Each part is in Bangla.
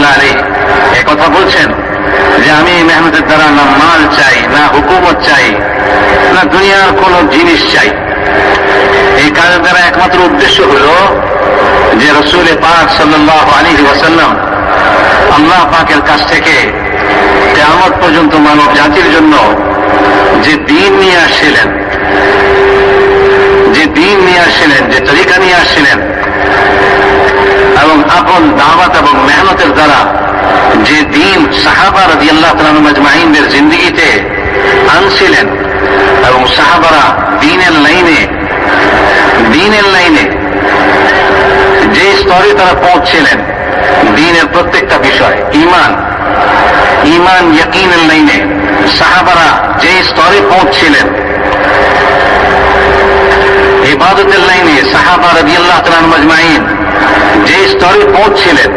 রহমতুল্লাহ আলাইহি একথা বলছেন যে আমি মেহনতের দ্বারা না মাল চাই, না হুকুমত চাই, না দুনিয়ার কোন জিনিস চাই। এই কাজের দ্বারা একমাত্র উদ্দেশ্য হল যে রাসূল পাক সাল্লাল্লাহু আলাইহি ওয়াসাল্লাম আল্লাহ পাকের কাছ থেকে কিয়ামত পর্যন্ত মানব জাতির জন্য যে দ্বীন নিয়ে আসছিলেন, যে তরিকা নিয়ে আসছিলেন, এবং আপন দাওয়াত এবং মেহনতের দ্বারা যে দ্বীন সাহাবা রাদিয়াল্লাহু তাআলা আনহুম আজমাইনদের জিন্দেগিতে আনছিলেন, এবং সাহাবারা দ্বীনের লাইনে যে স্তরে তারা পৌঁছছিলেন, দ্বীনের প্রত্যেকটা বিষয়, ঈমান ইয়াকিনের লাইনে সাহাবারা যে স্তরে পৌঁছছিলেন, ইবাদতের লাইনে সাহাবা রাদিয়াল্লাহু তাআলা আনহুম আজমাইন যে স্তরে পৌঁছছিলেন,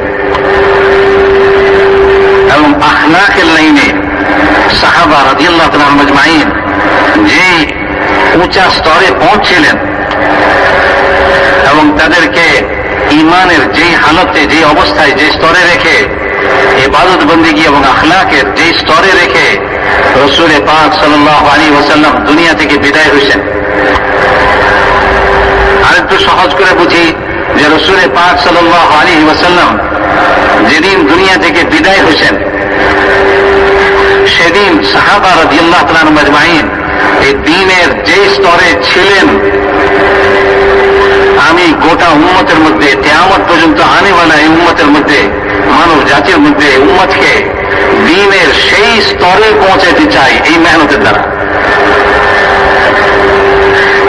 এবং আখলাকের লাইনে সাহাবা রাদিয়াল্লাহু তাআলা আনহুম আজমাইন যে উঁচা স্তরে পৌঁছছিলেন, এবং তাদেরকে ঈমানের যে হালতে, যে অবস্থায়, যে স্তরে রেখে, ইবাদত বন্দেগী এবং আখলাকের যে স্তরে রেখে রাসূল পাক সাল্লাল্লাহু আলাইহি ওয়াসাল্লাম দুনিয়া থেকে বিদায় হয়েছেন। আরেকটু সহজ করে বুঝি যে রাসূল পাক সাল্লাল্লাহু আলাইহি ওয়াসাল্লাম যেদিন দুনিয়া থেকে বিদায় হয়েছেন, সেদিন সাহাবা রাদিয়াল্লাহু তাআলা আনহুম আজমাইন এই দ্বীনের যে স্তরে ছিলেন, আমি গোটা উম্মতের মধ্যে কিয়ামত পর্যন্ত আনেওয়ালা এই উম্মতের মধ্যে, মানব জাতির মধ্যে উম্মতকে দ্বীনের সেই স্তরে পৌঁছাতে চাই এই মেহনতের দ্বারা।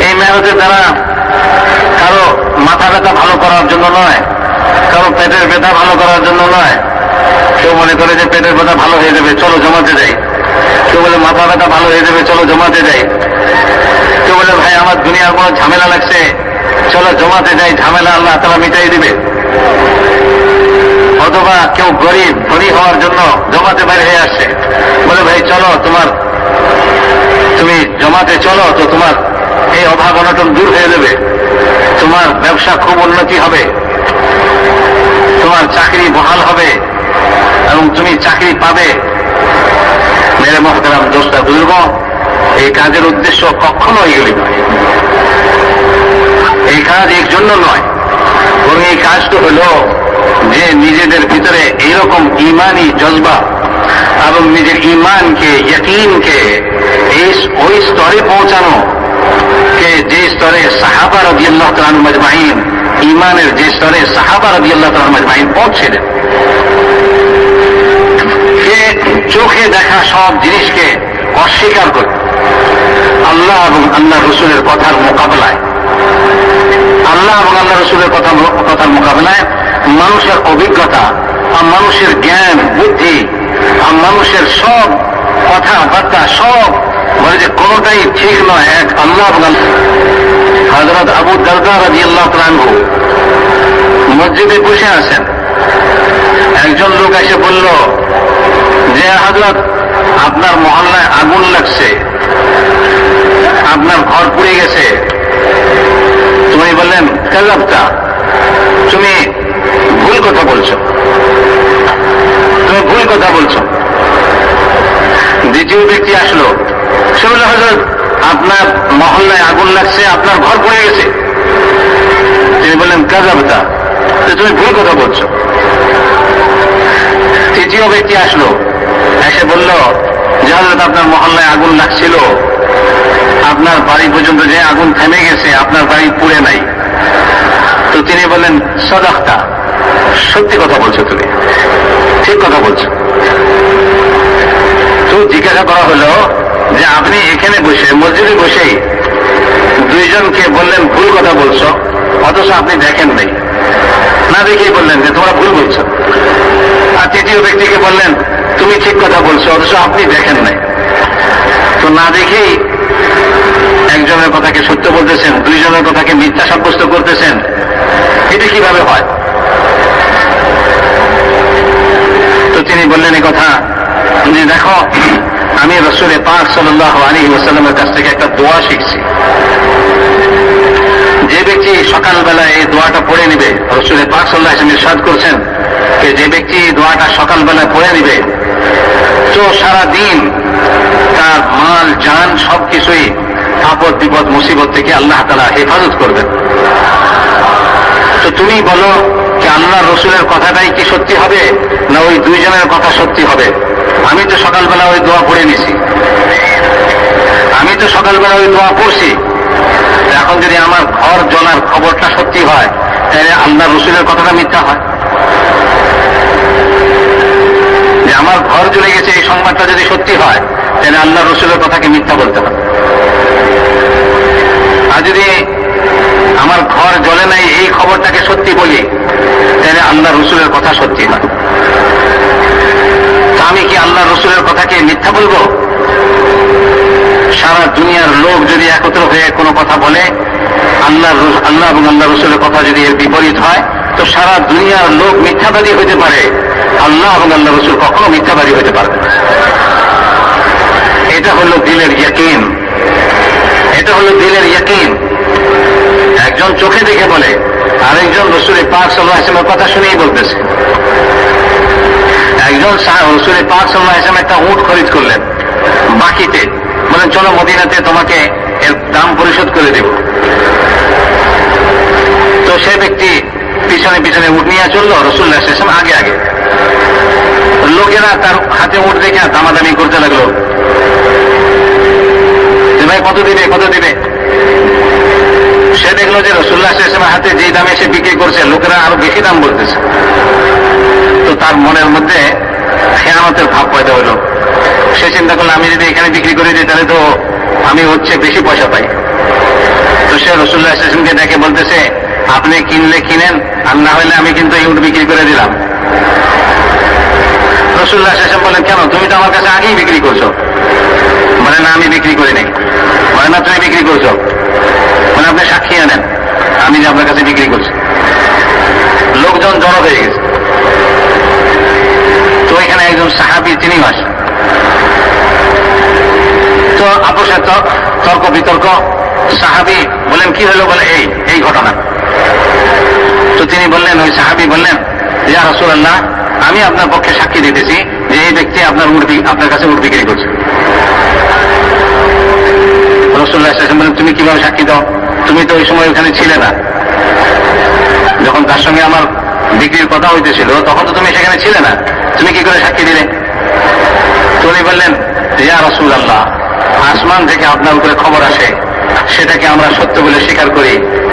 এই মেহনতের দ্বারা কারো মাথা ব্যথা ভালো করার জন্য নয়, কারো পেটের ব্যথা ভালো করার জন্য নয়। কেউ মনে করে যে পেটের ব্যথা ভালো হয়ে যাবে, চলো জমাতে যাই। কেউ বলে মাথা ব্যথা ভালো হয়ে যাবে, চলো জমাতে যাই। কেউ বলে ভাই আমার দুনিয়ার কোনো ঝামেলা লাগছে, চলো জমাতে যাই, ঝামেলা আল্লাহ তাআলা মিটাই দিবে। অথবা কেউ গরিব, ধনী হওয়ার জন্য জমাতে বাইরে হয়ে আসছে, বলে ভাই চলো তুমি জমাতে চলো, তো তোমার এই অভাব অনটন দূর হয়ে যাবে, তোমার ব্যবসা খুব উন্নতি হবে, তোমার চাকরি বহাল হবে, এবং তুমি চাকরি পাবে। মেরে মুহতারাম দোস্ত বুজুর্গ, এই কাজের উদ্দেশ্য কখনো এগুলি নয়, এই কাজ এর জন্য নয়, বরং এই কাজটা হলো যে নিজেদের ভিতরে এইরকম ঈমানি জজবা এবং নিজের ঈমানকে, ইয়াকিনকে ওই স্তরে পৌঁছানো কে যে স্তরে সাহাবা রাদিয়াল্লাহু তাআলা আনহুম আজমাইন, ঈমানের যে স্তরে সাহাবা রাদিয়াল্লাহু তাআলা আনহুম আজমাইন পৌঁছেছিলেন, কে চোখে দেখা সব জিনিসকে অস্বীকার করে আল্লাহ এবং আল্লাহ রসুলের কথার মোকাবেলায়, কথার মোকাবেলায় মানুষের অভিজ্ঞতা আর মানুষের জ্ঞান বুদ্ধি আর মানুষের সব কথাবার্তা সব বলে যে কোনোটাই ঠিক নয়, এক আল্লাহ এবং হযরত আবু দারদা রাদিয়াল্লাহু তাআলা আনহু মসজিদে বসে আছেন। একজন লোক এসে বলল যে হযরত আপনার মহল্লায় আগুন লাগছে, আপনার ঘর পুড়ে গেছে। তুমি বললেন কাযাবতা, তুমি ভুল কথা বলছো। দ্বিতীয় ব্যক্তি আসলো, সে বলল হযরত আপনার মহল্লায় আগুন লাগছে, আপনার ঘর পড়ে গেছে। তিনি বললেন কাযাবতা, তুমি ভুল কথা বলছো। তৃতীয় ব্যক্তি আসলো, এসে বলল যে হযরত আপনার মহল্লায় আগুন লাগছিল, আপনার বাড়ি পর্যন্ত যে আগুন থেমে গেছে, আপনার বাড়ি পুড়ে নাই। তো তিনি বললেন সাদাকতা, সত্যি কথা বলছো, তুমি ঠিক কথা বলছো। তো জিজ্ঞাসা করা হলো যে আপনি এখানে বসে, মসজিদে বসেই দুইজনকে বললেন ভুল কথা বলছো, অথচ আপনি দেখেন নাই, না দেখেই বললেন যে তোমরা ভুল বলছো। আর তৃতীয় ব্যক্তিকে বললেন তুমি ঠিক কথা বলছো, অথচ আপনি দেখেন নাই। তো না দেখেই একজনের কথাকে সত্য বলতেছেন, দুইজনের কথাকে মিথ্যা সাব্যস্ত করতেছেন, এটা কিভাবে হয়? তো তিনি বললেন এই কথা যে দেখো, আমি রাসূল পাক সাল্লাল্লাহু আলাইহি ওয়াসাল্লামের কাছ থেকে একটা দোয়া শিখছি। যে ব্যক্তি সকালবেলা এই দোয়াটা পড়ে নিবে, রাসূল পাক সাল্লাল্লাহু আলাইহি ওয়াসাল্লাম ইরশাদ করছেন যে ব্যক্তি দোয়াটা সকালবেলা পড়ে নিবে, তো সারা দিন তার মাল জান সবকিছুই আপদ বিপদ মুসিবত থেকে আল্লাহ তাআলা হেফাজত করবেন। তো তুমি বলো যে আল্লাহ রসুলের কথাটাই কি সত্যি হবে, না ওই দুইজনের কথা সত্যি হবে? আমি তো সকালবেলা ওই দোয়া পড়ে নিছি, আমি তো সকালবেলা ওই দোয়া পড়ছি। এখন যদি আমার ঘর জ্বলার খবরটা সত্যি হয়, তাহলে আল্লাহ রসুলের কথাটা মিথ্যা হয়। যে আমার ঘর জ্বলে গেছে এই সংবাদটা যদি সত্যি হয়, তাহলে আল্লাহ রসুলের কথাকে মিথ্যা বলতে হবে। আর যদি আমার ঘর জ্বলে নাই এই খবরটাকে সত্যি বলি, তাহলে আল্লাহ রসুলের কথা সত্যি হয়। তা আমি কি আল্লাহ রসুলের কথাকে মিথ্যা বলবো? সারা দুনিয়ার লোক যদি একত্র হয়ে কোনো কথা বলে, আল্লাহ এবং আল্লাহ রসুলের কথা যদি এর বিপরীত হয়, তো সারা দুনিয়ার লোক মিথ্যাবাদী হতে পারে, আল্লাহ এবং আল্লাহ রসুল কখনো মিথ্যাবাদী হতে পারবে না। এটা হলো দিলের ইয়াকিন, এটা হলো দিলের ইয়াকিন। একজন চোখে দেখে বলে, আরেকজন রসুল পাক সাল্লাল্লাহু আলাইহি ওয়াসাল্লামের কথা শুনেই বলতেছে। একজন রসুল পাক সাল্লাল্লাহু আলাইহি ওয়াসাল্লাম একটা উট খরিদ করলেন বাকিতে, বলেন চলো মদিনাতে তোমাকে এর দাম পরিশোধ করে দেব। তো সে ব্যক্তি পিছনে পিছনে উট নিয়ে চললো, রাসূলুল্লাহ সাল্লাল্লাহু আলাইহি ওয়াসাল্লাম আগে আগে। লোকেরা তার হাতে উট দেখে দামাদামি করতে লাগলো, যে ভাই কত দিবে কত দিবে। সে দেখলো যে রাসূলুল্লাহ সাল্লাল্লাহু আলাইহি ওয়াসাল্লামের হাতে যে দামে সে বিক্রি করছে, লোকেরা আরো বেশি দাম বলতেছে। তো তার মনের মধ্যে খেয়ানতের ভাব পয়দা হলো। সে চিন্তা করলো, আমি যদি এখানে বিক্রি করে দিই তাহলে তো আমি হচ্ছে বেশি পয়সা পাই। তো সে রাসূলুল্লাহ সাল্লাল্লাহু আলাইহি ওয়াসাল্লামকে ডেকে বলতেছে, আপনি কিনলে কিনেন, আর না হলে আমি কিন্তু এই উট বিক্রি করে দিলাম। রাসূলুল্লাহ সাল্লাল্লাহু আলাইহি ওয়াসাল্লাম বলেন, কেন তুমি তো আমার কাছে আগেই বিক্রি করছো। বলে না, আমি বিক্রি করি নাই। বলে না, তুমি বিক্রি করছো। মানে আপনি সাক্ষী আনেন আমি যে আপনার কাছে বিক্রি করছি। লোকজন জড়ো হয়ে গেছে। তো এখানে একজন সাহাবী তিনি আসেন। তো আপোষের তর্ক বিতর্ক, সাহাবী বলেন কি হলো, বলে এই ঘটনা। তো তিনি বললেন, ওই সাহাবী বললেন, ইয়া রাসূলুল্লাহ, আমি আপনার পক্ষে সাক্ষী দিতেছি যে এই ব্যক্তি আপনার কাছে উট বিক্রি করছে। রাসূলুল্লাহ সাল্লাল্লাহু আলাইহি ওয়াসাল্লাম বলেন, তুমি কিভাবে সাক্ষী দাও? তুমি তো ওই সময় ওখানে ছিলে না, যখন তার সঙ্গে আমার বিক্রির কথা হইতেছিল তখন তো তুমি সেখানে ছিলে না, তুমি কি করে সাক্ষী দিলে? তো উনি বললেন, ইয়া রাসূলুল্লাহ, আসমান থেকে আপনার উপরে খবর আসে, সেটাকে আমরা সত্য বলে স্বীকার করি,